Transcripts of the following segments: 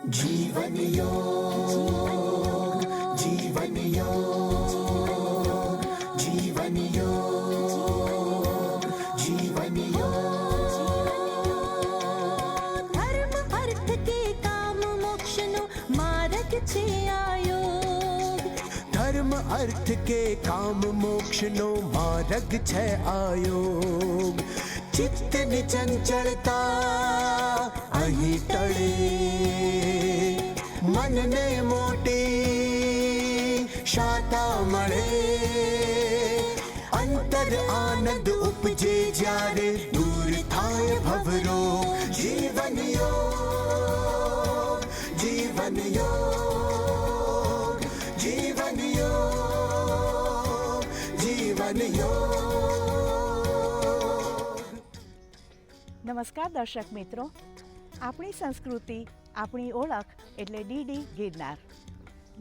जीवन योग, जीवन योग, जीवन योग, जीवन योग। धर्म अर्थ के काम मोक्ष नो मार्ग छे आयोग। धर्म अर्थ के काम मोक्ष नो मार्ग छे आयोग। चित्त ની ચંચળતા અહીં ટળે, મનને મોટી શાતા મળે, અંતર આનંદ ઉપજે જ્યારે દૂર થાય ભવરોગ। જીવન યોગ, જીવન યોગ, જીવન યોગ, જીવન યોગ। નમસ્કાર દર્શક મિત્રો, આપણી સંસ્કૃતિ આપણી ઓળખ એટલે ડીડી ગિરનાર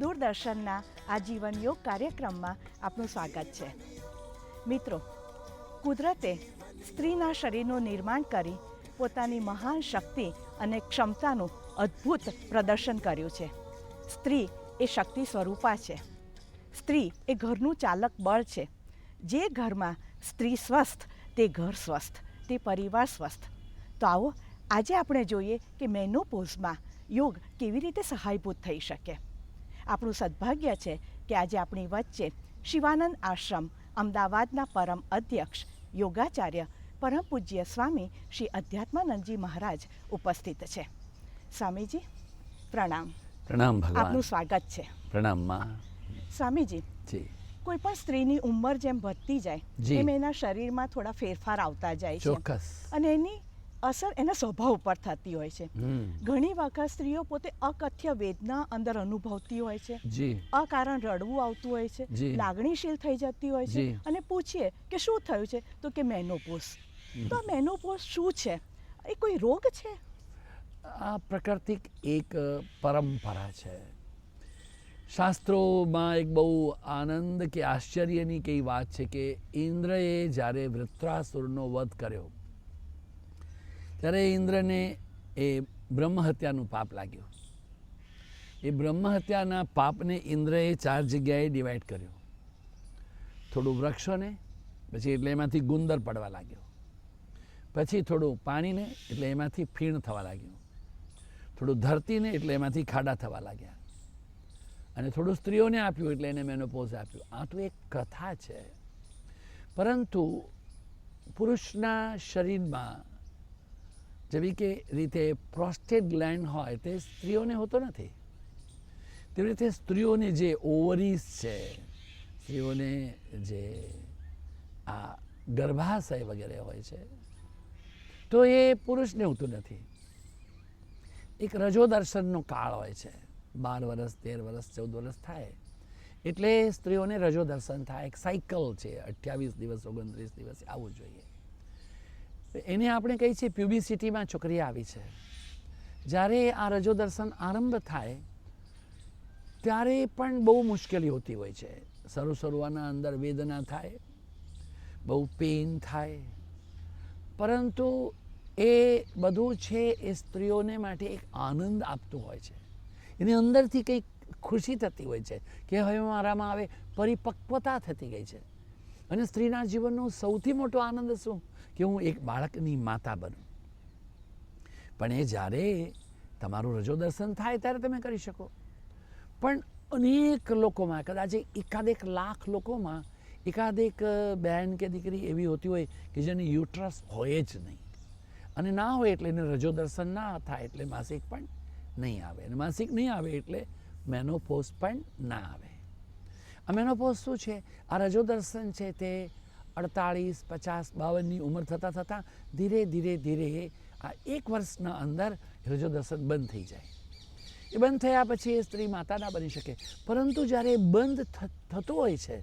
દૂરદર્શનના આ જીવન યોગ કાર્યક્રમમાં આપનું સ્વાગત છે। મિત્રો, કુદરતે સ્ત્રીના શરીરનું નિર્માણ કરી પોતાની મહાન શક્તિ અને ક્ષમતાનું અદ્ભુત પ્રદર્શન કર્યું છે। સ્ત્રી એ શક્તિ સ્વરૂપા છે। સ્ત્રી એ ઘરનું ચાલક બળ છે। જે ઘરમાં સ્ત્રી સ્વસ્થ તે ઘર સ્વસ્થ, તે પરિવાર સ્વસ્થ। તો આવો આજે આપણે જોઈએ કે મેનોપોઝમાં યોગ કેવી રીતે સહાયભૂત થઈ શકે। આપણું સદભાગ્ય છે કે આજે આપણી વચ્ચે શિવાનંદ આશ્રમ અમદાવાદના પરમ અધ્યક્ષ યોગાચાર્ય પરમ પૂજ્ય સ્વામી શ્રી અધ્યાત્માનંદજી મહારાજ ઉપસ્થિત છે। સ્વામીજી પ્રણામ। પ્રણામ ભગવાન, આપનું સ્વાગત છે। પ્રણામ માં। સ્વામીજી, જી કોઈ પણ સ્ત્રીની ઉંમર જેમ વધતી જાય જી। એમ એના શરીરમાં થોડા ફેરફાર આવતા જાય છે ચોક્કસ। અને એની અસર એના સ્વભાવ ઉપર થતી હોય છે। ઘણી વખત સ્ત્રીઓ પોતે અકથ્ય વેદના અંદર અનુભવતી હોય છે, જી અકારણ રડવું આવતું હોય છે, જી। લાગણીશીલ થઈ જતી હોય છે જી। અને પૂછીએ કે શું થયું છે તો કે મેનોપોઝ। તો મેનોપોઝ શું છે? એ કોઈ રોગ છે? આ પ્રાકૃતિક એક પરંપરા છે। શાસ્ત્રોમાં એક બહુ આનંદ કે આશ્ચર્યની કઈ વાત છે કે ઇન્દ્રએ જ્યારે વૃત્રાસુરનો વધ કર્યો ત્યારે ઇન્દ્રને એ બ્રહ્મહત્યાનું પાપ લાગ્યું। એ બ્રહ્મહત્યાના પાપને ઇન્દ્રએ 4 જગ્યાએ ડિવાઈડ કર્યો। થોડું વૃક્ષોને, પછી એટલે એમાંથી ગુંદર પડવા લાગ્યો, પછી થોડું પાણીને એટલે એમાંથી ફીણ થવા લાગ્યું, થોડું ધરતીને એટલે એમાંથી ખાડા થવા લાગ્યા, અને થોડું સ્ત્રીઓને આપ્યું એટલે એને મેનોપોઝ આપ્યું। આ તો એક કથા છે, પરંતુ પુરુષના શરીરમાં જેવી કે રીતે પ્રોસ્ટેટ ગ્લેન્ડ હોય તે સ્ત્રીઓને હોતો નથી। તેવી રીતે સ્ત્રીઓને જે ઓવરીઝ છે, સ્ત્રીઓને જે આ ગર્ભાશય વગેરે હોય છે તો એ પુરુષને હોતું નથી। એક રજોદર્શનનો કાળ હોય છે, 12 વર્ષ 13 વર્ષ 14 વર્ષ થાય એટલે સ્ત્રીઓને રજોદર્શન થાય। એક સાયકલ છે, 28 દિવસ 29 દિવસ આવવું જોઈએ। એને આપણે કહીએ છીએ પ્યુબિસિટીમાં છોકરી આવી છે। જ્યારે આ રજોદર્શન આરંભ થાય ત્યારે પણ બહુ મુશ્કેલી હોતી હોય છે। શરૂઆતના અંદર વેદના થાય, બહુ પેઇન થાય, પરંતુ એ બધું છે એ સ્ત્રીઓને માટે એક આનંદ આપતું હોય છે। એની અંદરથી કંઈક ખુશી થતી હોય છે કે હવે મારામાં હવે પરિપક્વતા થતી ગઈ છે। અને સ્ત્રીના જીવનનો સૌથી મોટો આનંદ શું કે હું એક બાળકની માતા બનું। પણ એ જ્યારે તમારું રજોદર્શન થાય ત્યારે તમે કરી શકો। પણ અનેક લોકોમાં, કદાચ એકાદેક લાખ લોકોમાં એકાદેક બહેન કે દીકરી એવી હોતી હોય કે જેને યુટ્રસ હોય જ નહીં, અને ના હોય એટલે એને રજોદર્શન ના થાય એટલે માસિક પણ નહીં આવે, અને માસિક નહીં આવે એટલે મેનોપોઝ પણ ના આવે। આ મેનોપોઝ શું છે? આ રજોદર્શન છે તે 48, 50, 52ની ઉંમર થતાં થતાં ધીરે ધીરે ધીરે આ 1 વર્ષના અંદર રજોદર્શન બંધ થઈ જાય। એ બંધ થયા પછી એ સ્ત્રી માતા ના બની શકે, પરંતુ જ્યારે એ બંધ થતો હોય છે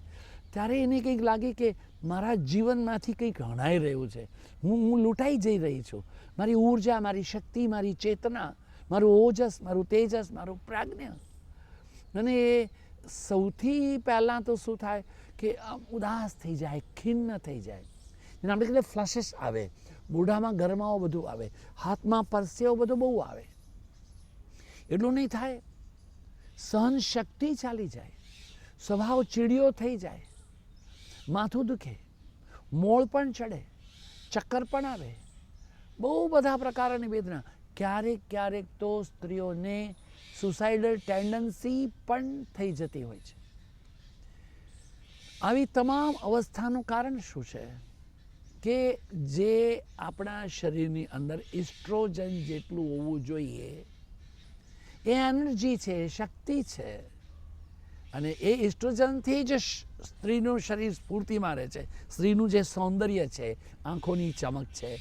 ત્યારે એને કંઈક લાગે કે મારા જીવનમાંથી કંઈક હણાઈ રહ્યું છે, હું લૂંટાઈ જઈ રહી છું। મારી ઊર્જા, મારી શક્તિ, મારી ચેતના, મારું ઓજસ, મારું તેજસ, મારું પ્રાજ્ઞ। અને એ સૌથી પહેલાં તો શું થાય કે આમ ઉદાસ થઈ જાય, ખિન્ન થઈ જાય, જેને આપણે કહીએ ફ્લશેસ આવે, મોઢામાં ગરમાવો બધું આવે, હાથમાં પરસેવો બધો બહુ આવે। એટલું નહીં થાય, સહન શક્તિ ચાલી જાય, સ્વભાવ ચીડિયો થઈ જાય, માથું દુખે, મોળ પણ ચડે, ચક્કર પણ આવે, બહુ બધા પ્રકારની વેદના. ક્યારેક ક્યારેક તો સ્ત્રીઓને સુસાઇડલ ટેન્ડન્સી પણ થઈ જતી હોય છે. આવી તમામ અવસ્થાનું કારણ શું છે કે જે આપણા શરીરની અંદર ઇસ્ટ્રોજન જેટલું હોવું જોઈએ એ એનર્જી છે, શક્તિ છે, અને એ ઇસ્ટ્રોજનથી જ સ્ત્રીનું શરીર સ્ફૂર્તિમાં રહે છે. સ્ત્રીનું જે સૌંદર્ય છે, આંખોની ચમક છે,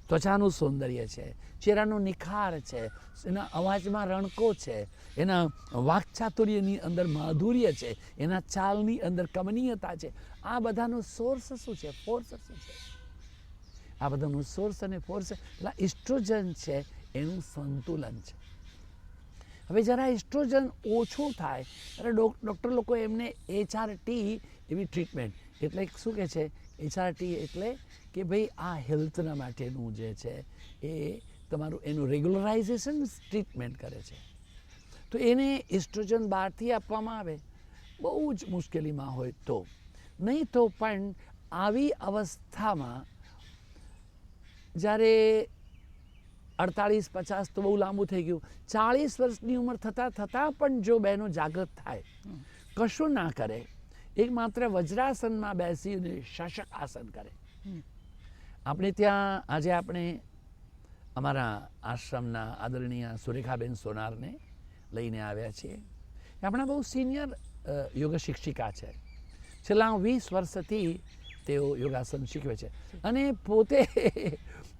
ત્વચાનું સૌંદર્ય છે, ચહેરાનો નિખાર છે, એના અવાજમાં રણકો છે, એના વાક્ચાતુર્યની અંદર માધુર્ય છે, એના ચાલની અંદર કમનીયતા છે. આ બધાનો સોર્સ શું છે? ફોર્સ શું છે? આ બધાનું સોર્સ અને ફોર્સ એટલે ઇસ્ટ્રોજન છે, એનું સંતુલન છે. હવે જરા ઇસ્ટ્રોજન ઓછું થાય ત્યારે ડૉક્ટર લોકો એમને HRT એવી ટ્રીટમેન્ટ, એટલે શું કહે છે HRT એટલે કે ભાઈ આ હેલ્થના માટેનું જે છે એ તમારું એનું રેગ્યુલરાઇઝેશન ટ્રીટમેન્ટ કરે છે. તો એને ઇસ્ટ્રોજન બહારથી આપવામાં આવે બહુ જ મુશ્કેલીમાં હોય તો, નહીં તો પણ આવી અવસ્થામાં જ્યારે 48-50 તો બહુ લાંબુ થઈ ગયું, 40 વર્ષની ઉંમર થતાં પણ જો બહેનો જાગૃત થાય, કશું ના કરે, એકમાત્ર વજ્રાસનમાં બેસીને શશક આસન કરે. આપણે ત્યાં આજે આપણે અમારા આશ્રમના આદરણીય સુરેખાબેન સોનારને લઈને આવ્યા છીએ. એ આપણા બહુ સિનિયર યોગ શિક્ષિકા છે. છેલ્લા 20 વર્ષથી તેઓ યોગાસન શીખવે છે અને પોતે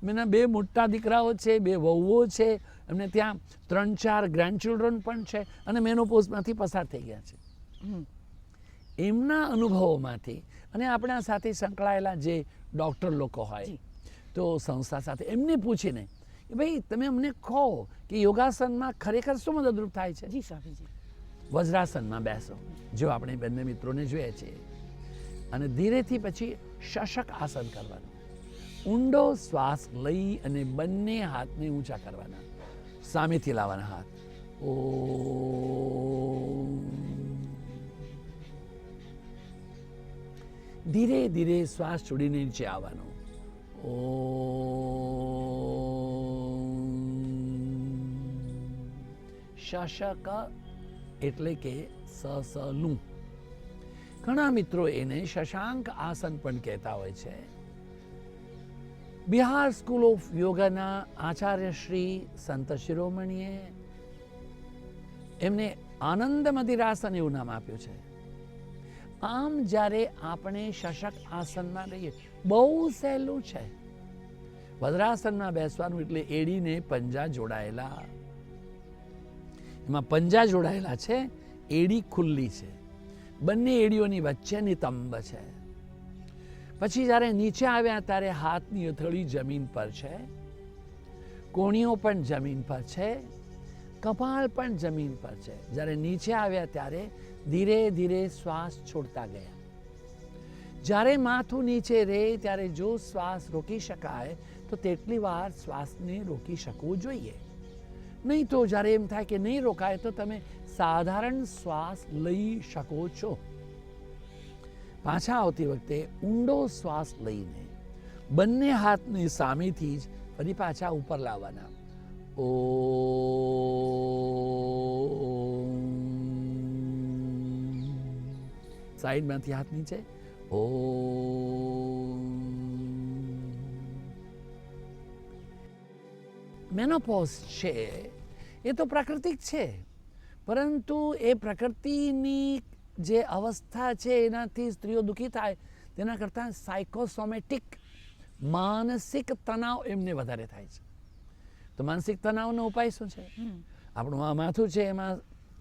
એના 2 મોટા દીકરાઓ છે, 2 વહુઓ છે, એમને ત્યાં 3-4 ગ્રેન્ડચિલ્ડ્રન પણ છે અને મેનોપોઝમાંથી પસાર થઈ ગયા છે. એમના અનુભવોમાંથી અને આપણા સાથે સંકળાયેલા જે ડૉક્ટર લોકો હોય તો સંસ્થા સાથે એમને પૂછીને કે ભાઈ તમે અમને કહો કે યોગાસનમાં ખરેખર શું મદદરૂપ થાય છે. જી સ્વામીજી. વજ્રાસનમાં બેસો, જો આપણે બંને મિત્રોને જોઈએ છીએ, અને ધીરેથી પછી શશક આસન કરવાનું. ઊંડો શ્વાસ લઈ અને બંને હાથને ઊંચા કરવાના, સામેથી લાવવાના હાથ. ઓમ. ધીરે ધીરે શ્વાસ છોડીને નીચે આવવાનો. ઓમ. શશક એટલે કે સસલું. ઘણા મિત્રો એને શશાંક આસન પણ કહેતા હોય છે. બિહાર સ્કૂલ ઓફ યોગાના આચાર્ય શ્રી સંત શિરોમણીએ એમને આનંદ મદિરાસન એવું નામ આપ્યું છે. આમ જ્યારે આપણે શશક આસનમાં રહીએ, બહુ સહેલું છે. વજ્રાસનમાં બેસવાનું એટલે એડીને પંજા જોડાયેલા, એમાં પંજા જોડાયેલા છે, એડી ખુલ્લી છે, બંને એડીઓની વચ્ચે નિતંબ છે. પછી જ્યારે નીચે આવ્યા ત્યારે હાથની હથેળી જમીન પર છે, કોણીઓ પણ જમીન પર છે, કપાળ પણ જમીન પર છે. જ્યારે નીચે આવ્યા ત્યારે ધીરે ધીરે શ્વાસ છોડતા ગયા. જ્યારે માથું નીચે રહે ત્યારે જો શ્વાસ રોકી શકાય તો તેટલી વાર શ્વાસને રોકી શકવું જોઈએ. નહીં તો જ્યારે એમ થાય કે નહીં રોકાય તો તમે સાધારણ શ્વાસ લઈ શકો છો. પાછા આવતી વખતે ઊંડો શ્વાસ લઈને બંને હાથની સામેથી જ ફરી પાછા ઉપર લાવવાના. ઓમ. સાઈડમાંથી હાથ નીચે. ઓમ. મેનોપોઝ છે એ તો પ્રાકૃતિક છે, પરંતુ એ પ્રકૃતિની જે અવસ્થા છે એનાથી સ્ત્રીઓ દુઃખી થાય તેના કરતાં સાયકોસોમેટિક માનસિક તણાવ એમને વધારે થાય છે. તો માનસિક તણાવનો ઉપાય શું છે? આપણું આ માથું છે, એમાં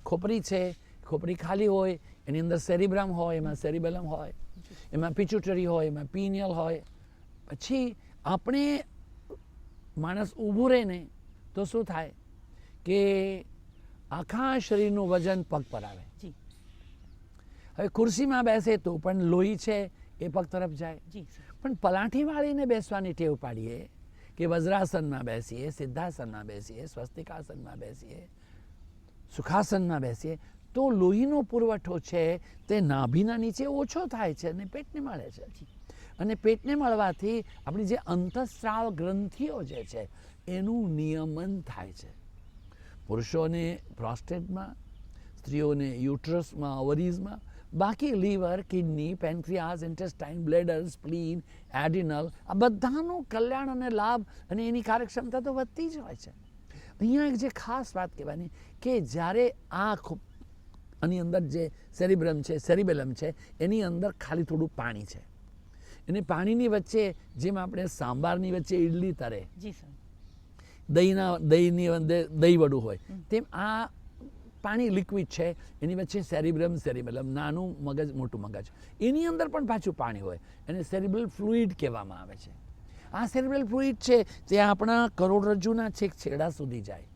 ખોપરી છે, ખોપરી ખાલી હોય, એની અંદર સેરિબ્રમ હોય, એમાં સેરિબેલમ હોય, એમાં પિચ્યુટરી હોય, એમાં પીનિયલ હોય. પછી આપણે માણસ ઊભું રહે ને તો શું થાય કે આખા શરીરનું વજન પગ પર આવે. હવે ખુરશીમાં બેસે તો પણ લોહી છે એ પગ તરફ જાય. પણ પલાઠી વાળીને બેસવાની ટેવ પાડીએ કે વજ્રાસનમાં બેસીએ, સિદ્ધાસનમાં બેસીએ, સ્વસ્તિકાસનમાં બેસીએ, સુખાસનમાં બેસીએ તો લોહીનો પુરવઠો છે તે નાભીના નીચે ઓછો થાય છે અને પેટને મળે છે. અને પેટને મળવાથી આપણી જે અંતઃસ્રાવ ગ્રંથિઓ જે છે એનું નિયમન થાય છે. પુરુષોને પ્રોસ્ટેટમાં, સ્ત્રીઓને યુટ્રસમાં, ઓવરીઝમાં, બાકી liver, kidney, પેન્ક્રિયાસ, intestine, bladder, spleen, એડિનલ, આ બધાનું કલ્યાણ અને લાભ અને એની કાર્યક્ષમતા તો વધતી જ હોય છે. અહીંયા એક જે ખાસ વાત કહેવાની કે જ્યારે આની અંદર જે સેરિબ્રમ છે, સેરિબેલમ છે, એની અંદર ખાલી થોડું પાણી છે. અને પાણીની વચ્ચે જેમ આપણે સાંભારની વચ્ચે ઈડલી તરે, જી સર, દહીંની અંદર દહીં વડું હોય, તેમ આ પાણી લિક્વિડ છે, એની વચ્ચે સેરિબ્રમ, સેરિબેલમ, નાનું મગજ, મોટું મગજ, એની અંદર પણ પાછું પાણી હોય, એને સેરિબ્રલ ફ્લુઇડ કહેવામાં આવે છે. આ સેરિબ્રલ ફ્લુઇડ છે તે આપણા કરોડરજ્જુના છેક છેડા સુધી જાય.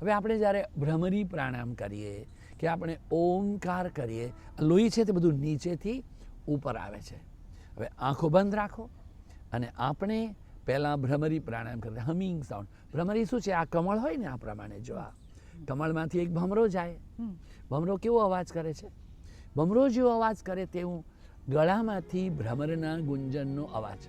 હવે આપણે જ્યારે ભ્રમરી પ્રાણાયામ કરીએ કે આપણે ઓમકાર કરીએ, લોહી છે તે બધું નીચેથી ઉપર આવે છે. હવે આંખો બંધ રાખો અને આપણે પહેલાં ભ્રમરી પ્રાણાયામ કરીએ. Humming sound. ભ્રમરી શું છે? આ કમળ હોય ને, આ પ્રમાણે જો આ કમળમાંથી એક ભમરો જાય. ભમરો કેવો અવાજ કરે છે? ભમરો જેવો અવાજ કરે તેવું ગળામાંથી ભ્રમરના ગુંજનનો અવાજ.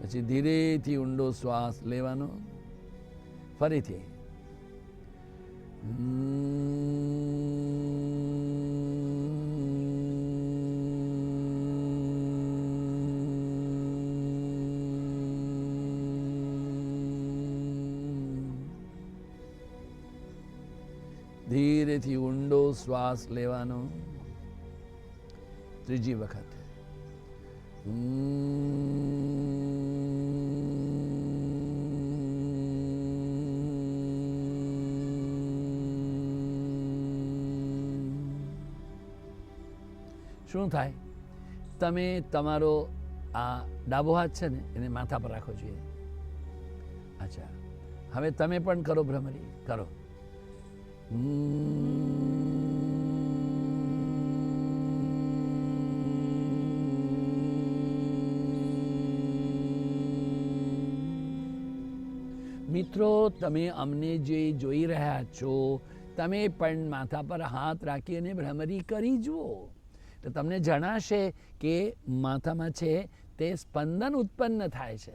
પછી ધીરેથી ઊંડો શ્વાસ લેવાનો. ફરીથી ધીરેથી ઊંડો શ્વાસ લેવાનો. ત્રીજી વખત શું થાય? તમે તમારો આ ડાબો હાથ છે ને એને માથા પર રાખવો જોઈએ. અચ્છા, હવે તમે પણ કરો ભ્રમરી, કરો. મિત્રો, તમે અમને જે જોઈ રહ્યા છો, તમે પણ માથા પર હાથ રાખી અને ભ્રમરી કરી જુઓ. તો તમને જણાશે કે માથામાં છે તે સ્પંદન ઉત્પન્ન થાય છે,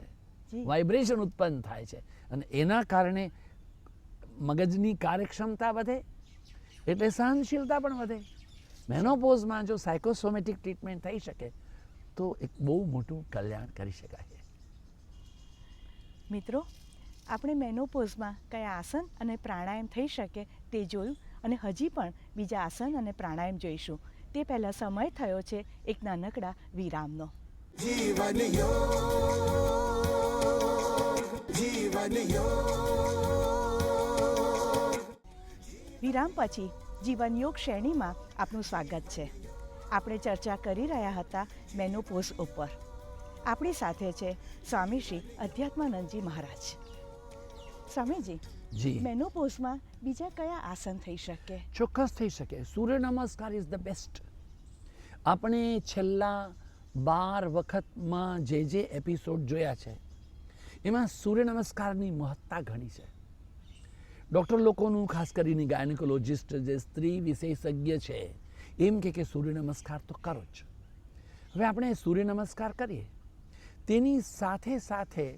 વાઇબ્રેશન ઉત્પન્ન થાય છે, અને એના કારણે મગજની કાર્યક્ષમતા વધે, એટલે સહનશીલતા પણ વધે. મેનોપોઝમાં જો સાયકોસોમેટિક ટ્રીટમેન્ટ થઈ શકે તો એક બહુ મોટું કલ્યાણ કરી શકાય. મિત્રો, આપણે મેનોપોઝમાં કયા આસન અને પ્રાણાયામ થઈ શકે તે જોયું, અને હજી પણ બીજા આસન અને પ્રાણાયામ જોઈશું. તે પહેલાં સમય થયો છે એક નાનકડા વિરામનો. જીવન યોગ, જીવન યોગ. વિરામ પછી જીવન યોગ શ્રેણીમાં આપનું સ્વાગત છે. આપણે ચર્ચા કરી રહ્યા હતા મેનોપોઝ ઉપર. આપણી સાથે છે સ્વામી શ્રી અધ્યાત્માનંદજી મહારાજ. સ્વામીજી, જી, મેનોપોઝમાં બીજા કયા આસન થઈ શકે? ચોક્કસ થઈ શકે. સૂર્ય નમસ્કાર ઇઝ ધ બેસ્ટ. આપણે છેલ્લા 12 વખતમાં જે એપિસોડ જોયા છે એમાં સૂર્ય નમસ્કારની મહત્તા ઘણી છે. ડૉક્ટર લોકોનું, ખાસ કરીને ગાયનેકોલોજિસ્ટ જે સ્ત્રી વિશેષજ્ઞ છે, એમ કે સૂર્ય નમસ્કાર તો કરો જ. હવે આપણે સૂર્ય નમસ્કાર કરીએ, તેની સાથે સાથે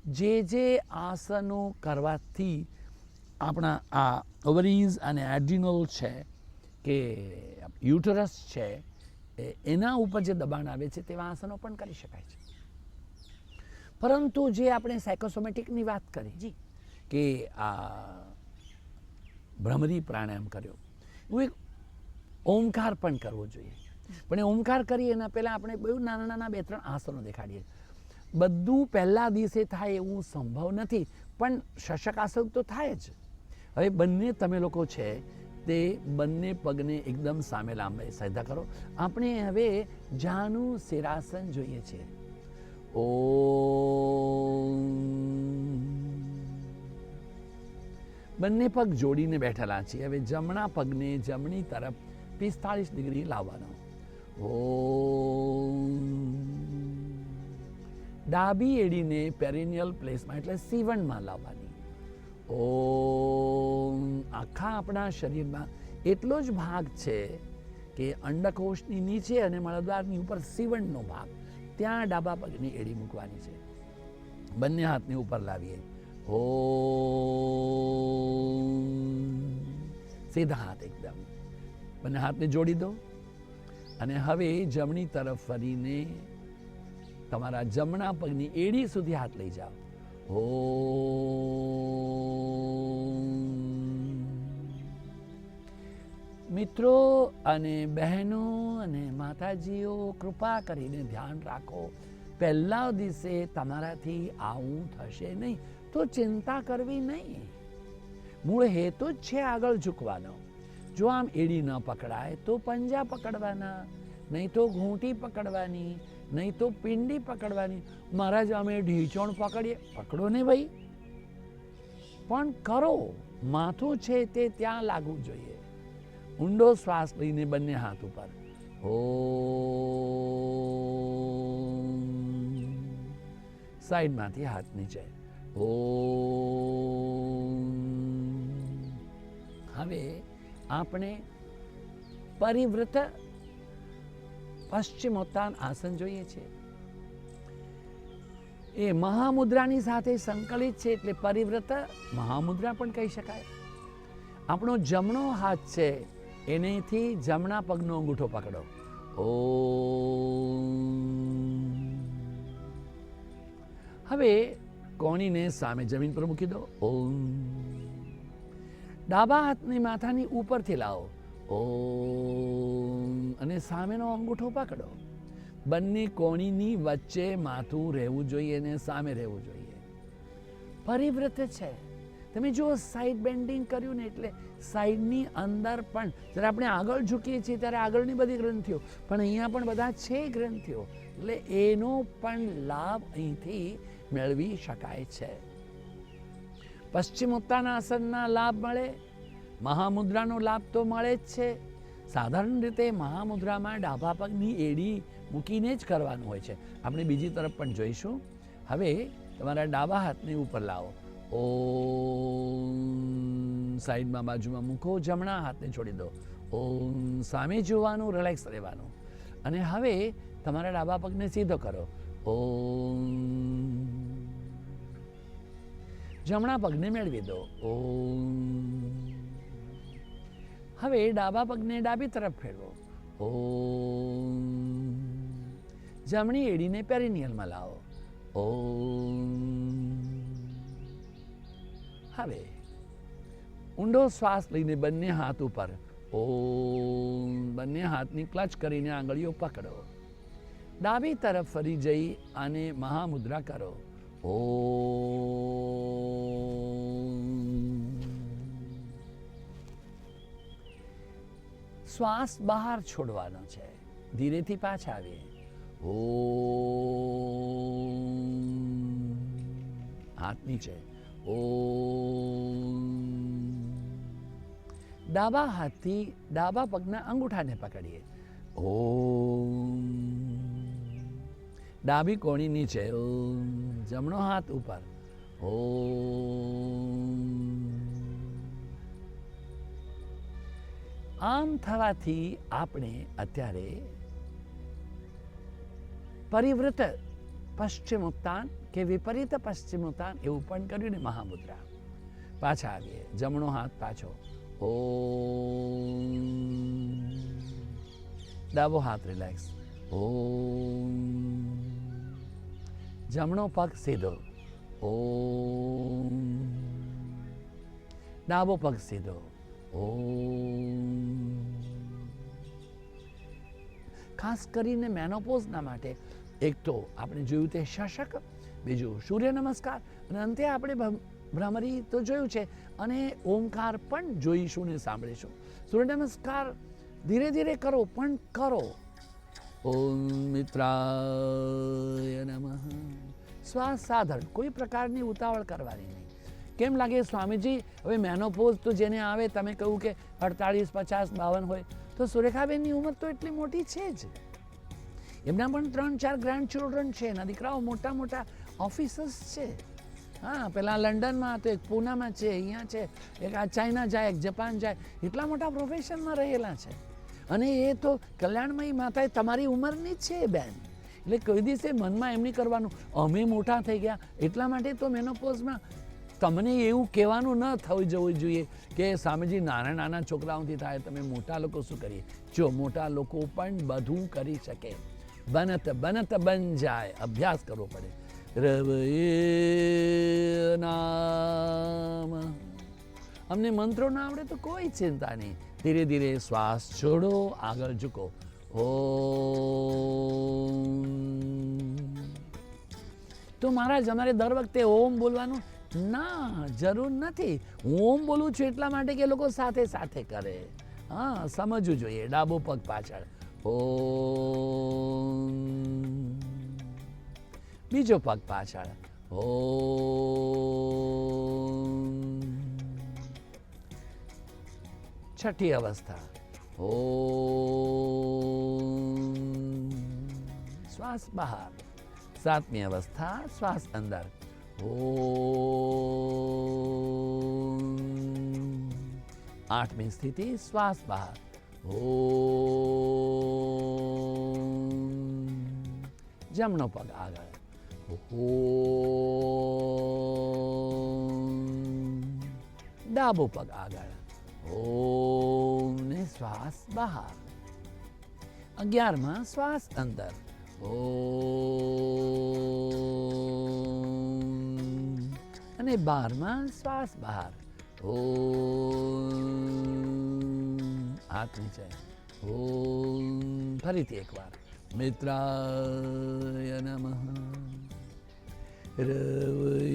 જે આસનો કરવાથી આપણા આ ઓવરીઝ અને એડ્રિનલ છે કે યુટરસ છે એના ઉપર જે દબાણ આવે છે તેવા આસનો પણ કરી શકાય છે. પરંતુ જે આપણે સાયકોસોમેટિકની વાત કરી કે આ ભ્રમરી પ્રાણાયામ કર્યો, હું એક ઓમકાર પણ કરવો જોઈએ. પણ એ ઓમકાર કરીએ એના પહેલાં આપણે બહુ નાના નાના 2-3 આસનો દેખાડીએ. બધું પહેલા દિવસે થાય એવું સંભવ નથી, પણ શશક આસન તો થાય જ. હવે બંને તમે લોકો છે તે બંને પગને એકદમ સામે લાંબે સીધા કરો. આપણે હવે જાનું શિરાસન જોઈએ છે. ઓમ બંને પગ જોડીને બેઠેલા છીએ. હવે જમણા પગને જમણી તરફ 45 ડિગ્રી લાવવાનો. ડાબી એડીને પેરિનિયલ પ્લેસમાં એટલે C1માં લાવવાની. આખા આપણા શરીરમાં એટલો જ ભાગ છે કે અંડકોષની નીચે અને મળદ્વારની ઉપર C1નો ભાગ, ત્યાં ડાબા પગની એડી મૂકવાની છે. બંને હાથની ઉપર લાવીએ. સીધા હાથ એકદમ. બંને હાથને જોડી દો અને હવે જમણી તરફ ફરીને તમારા જમણા પગની એડી સુધી હાથ લઈ જાઓ. મિત્રો અને બહેનો અને માતાજીઓ, કૃપા કરીને ધ્યાન રાખો, પહેલા દિવસે તમારાથી આવું થશે નહીં તો ચિંતા કરવી નહીં. મૂળ હેતુ જ છે આગળ ઝૂકવાનો. જો આમ એડી ન પકડાય તો પંજા પકડવાના, નહીં તો ઘૂંટી પકડવાની, નહીં તો પિંડી પકડવાની. મહારાજ અમે ઢીંચોણ પકડીએ, પકડો ને ભાઈ, પણ કરો. માથું છે તે ત્યાં લાગવું જોઈએ. ઊંડો શ્વાસ લઈને બંને હાથ ઉપર. સાઈડમાંથી હાથ નીચે. હવે આપણે પરિવૃત પશ્ચિમોત્તાન આસન જોઈએ છે. એ મહામુદ્રાની સાથે સંકલિત છે એટલે પરિવૃત મહામુદ્રા પણ કહી શકાય. આપણો જમણો હાથ છે એનેથી જમણા પગનો અંગૂઠો પકડો. હવે કોણીને સામે જમીન પર મૂકી દો. ડાબા હાથની માથાની ઉપરથી લાવો અને સામેનો અંગૂઠો પકડો. બંને કોણીની વચ્ચે માથું રહેવું જોઈએ અને સામે રહેવું જોઈએ. પરિવૃત છે. તમે જુઓ સાઈડ બેન્ડિંગ કર્યું ને એટલે સાઈડની અંદર પણ જ્યારે આપણે આગળ ઝૂકીએ છીએ ત્યારે આગળની બધી ગ્રંથિઓ, પણ અહીંયા પણ બધા છે ગ્રંથિઓ, એટલે એનો પણ લાભ અહીંથી મેળવી શકાય છે. પશ્ચિમોત્તાન આસનના લાભ મળે, મહામુદ્રાનો લાભ તો મળે જ છે. સાધારણ રીતે મહામુદ્રામાં ડાબા પગની એડી મૂકીને જ કરવાનું હોય છે. આપણે બીજી તરફ પણ જોઈશું. હવે તમારા ડાબા હાથને ઉપર લાવો. સાઈડમાં બાજુમાં મૂકો, જમણા હાથને છોડી દો. સામે જોવાનું, રિલેક્સ રહેવાનું. અને હવે તમારા ડાબા પગને સીધો કરો. જમણા પગને મેળવી દો. હવે ડાબા પગને ડાબી તરફ ફેરવો. જમણી એડીને પેરિનિયલમાં લાવો. હવે ઊંડો શ્વાસ લઈને બંને હાથ ઉપર. બંને હાથની ક્લચ કરીને આંગળીઓ પકડો. ડાબી તરફ ફરી જઈ અને મહામુદ્રા કરો. શ્વાસ બહાર છોડવાનો છે. ધીરેથી પાછા આવીએ. હાથ નીચે. ડાબા હાથથી ડાબા પગના અંગૂઠાને પકડીએ. ડાબી કોણી નીચે. જમણો હાથ ઉપર. આમ થવાથી આપણે અત્યારે પરિવૃત પશ્ચિમોત્તાન કે વિપરીત પશ્ચિમોત્તાન એવું પણ કર્યું ને મહામુદ્રા. પાછા આવીએ. જમણો હાથ પાછો. ડાબો હાથ રિલેક્સ. જમણો પગ સીધો. ડાબો પગ સીધો. ખાસ કરીને મેનોપોઝના માટે એક તો આપણે જોયું તે શશક, બીજું સૂર્ય નમસ્કાર, અને અંતે આપણે ભ્રામરી તો જોયું છે અને ઓમકાર પણ જોઈશું ને સાંભળીશું. સૂર્ય નમસ્કાર ધીરે ધીરે કરો પણ કરો. ઓમ મિત્રાય નમઃ. શ્વાસ સાધારણ, કોઈ પ્રકારની ઉતાવળ કરવાની નહીં. કેમ લાગે સ્વામીજી હવે મેનોપોઝ તો જેને આવે, તમે કહ્યું કે 48, 50, 52 હોય, તો સુરેખાબેનની ઉંમર તો એટલી મોટી છે જ. એમના પણ 3-4 ગ્રાન્ડ ચિલ્ડ્રન છે, એના દીકરાઓ મોટા મોટા ઓફિસર્સ છે. હા, પેલા લંડનમાં તો, એક પૂનામાં છે, અહીંયા છે, એક આ ચાઇના જાય, એક જાપાન જાય, એટલા મોટા પ્રોફેશનમાં રહેલા છે. અને એ તો કલ્યાણમયી માતા તમારી ઉંમરની જ છે બેન. એટલે કોઈ દિવસે મનમાં એમ નહીં કરવાનું અમે મોટા થઈ ગયા એટલા માટે તો મેનોપોઝમાં તમને એવું કહેવાનું ન થવું જવું જોઈએ કે સ્વામીજી નાના નાના છોકરાઓથી થાય, તમે મોટા લોકો શું કરીએ. જો મોટા લોકો પણ બધું કરી શકે. બનત બનત બન જાય, અભ્યાસ કરવો પડે. રવયે નામ. અમને મંત્રો ના આવડે તો કોઈ ચિંતા નહીં, ધીરે ધીરે શ્વાસ છોડો, આગળ ઝૂકો. ઓમ. તો મહારાજ અમારે દર વખતે ઓમ બોલવાનું ના જરૂર નથી. હું ઓમ બોલું છું એટલા માટે કે લોકો સાથે સાથે કરે. હા, સમજવું જોઈએ. ડાબો પગ પાછળ. ઓમ. બીજો પગ પાછળ. ઓમ. છઠ્ઠી અવસ્થા. ઓમ. શ્વાસ બહાર. સાતમી અવસ્થા, શ્વાસ અંદર. ઓમ. આઠમી સ્થિતિ, શ્વાસ બહાર. ઓમ. જમણો પગ આગળ. ઓમ. ડાબો પગ આગળ. ઓમ ને શ્વાસ બહાર. 11માં શ્વાસ અંદર. ઓમ. અને 12માં શ્વાસ બહાર. ઓમ. હાથ નીચે. ઓમ. ફરીથી એકવાર. મિત્રાય નમઃ. રવયે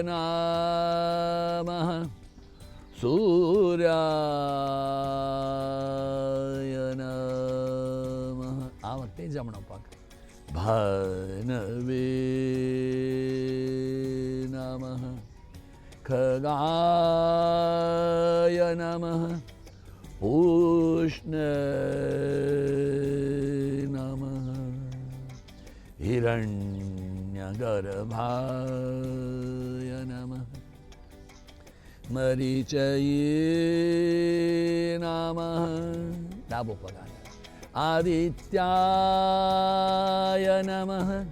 નમઃ. સૂર્યાય નમઃ. આ વખતે જમણો પગ. ભાનવે નમઃ. ખગાય નમઃ. ઉષ્ણ નમઃ. હિરણ્યગર્ભાય નમઃ. મરીચયે નમઃ. ડાબો પગ આગળ. આદિત્યાય નમઃ.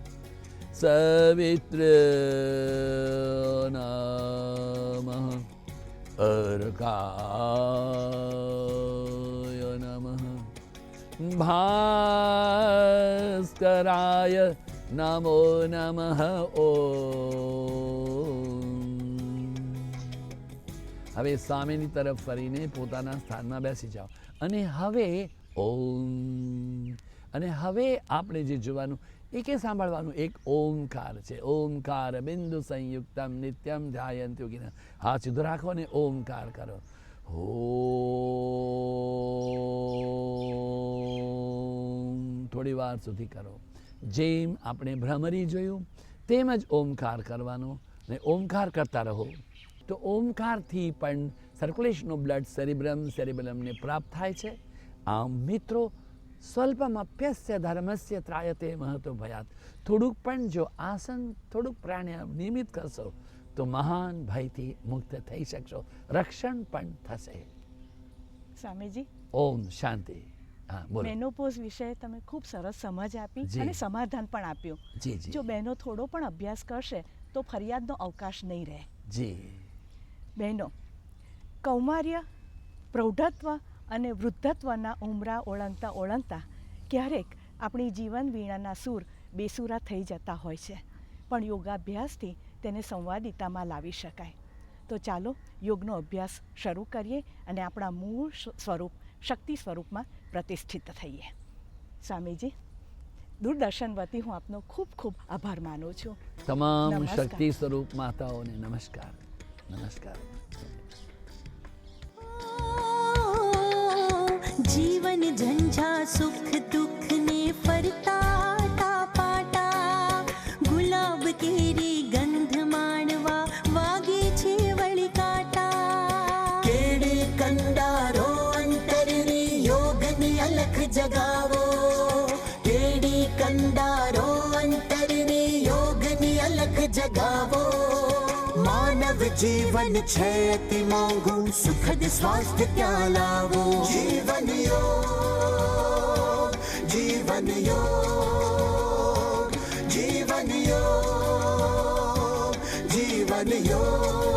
સવિત્રય નમઃ. અર્કાય નમઃ. ભાસ્કરાય નમો નમઃ. ઓમ. હવે સામેની તરફ ફરીને પોતાના સ્થાનમાં બેસી જાઓ. અને હવે ઓમ. અને હવે આપણે જે જોવાનું એકે સાંભળવાનું એક ઓમકાર છે. ઓમકાર બિંદુ સંયુક્તમ નિત્યમ ધ્યાયંત યોગિન. હાથ સીધો રાખો ને ઓમકાર કરો. ઓમ. થોડી વાર સુધી કરો. જેમ આપણે ભ્રમરી જોયું તેમ જ ઓમકાર કરવાનો ને ઓમકાર કરતા રહો. તો ઓમકારથી પણ સર્ક્યુલેશન ઓફ બ્લડ સેરિબ્રમને પ્રાપ્ત થાય છે. આમ મિત્રો, સ્વલ્પમપ્યસ્ય ધર્મસ્ય ત્રાયતે મહતો ભયાત. થોડુંક પણ જો આસન, થોડુંક પ્રાણાયામ નિયમિત કરશો તો મહાન ભયથી મુક્ત થઈ શકશો. રક્ષણ પણ થશે. સ્વામીજી, ઓમ શાંતિ. હા, બોલો. મેનોપોઝ વિશે તમે ખૂબ સરસ સમજ આપી જી. અને સમાધાન પણ આપ્યું. જી જી જો બહેનો થોડો પણ અભ્યાસ કરશે તો ફરિયાદનો અવકાશ નહીં રહે. જી. બહેનો, કૌમાર્ય, પ્રૌઢત્વ અને વૃદ્ધત્વના ઉમરા ઓળંગતા ઓળંગતા ક્યારેક આપણી જીવન વીણાના સૂર બેસૂરા થઈ જતા હોય છે, પણ યોગાભ્યાસથી તેને સંવાદિતામાં લાવી શકાય. તો ચાલો યોગનો અભ્યાસ શરૂ કરીએ અને આપણા મૂળ સ્વરૂપ શક્તિ સ્વરૂપમાં પ્રતિષ્ઠિત થઈએ. સ્વામીજી, દૂરદર્શન વતી હું આપનો ખૂબ ખૂબ આભાર માનું છું. તમામ નમસ્કાર. શક્તિ સ્વરૂપ માતાઓને નમસ્કાર. નમસ્કાર. जीवन झंझा सुख दुख ने फरता पाटा, गुलाब केरी गंध माणवा જગાવો માનવ જીવન છે અતિ મોંઘું સુખદ સ્વાસ્થ્ય ત્યાં લાવો જીવન યોગ જીવન યોગ જીવન યોગ જીવન યોગ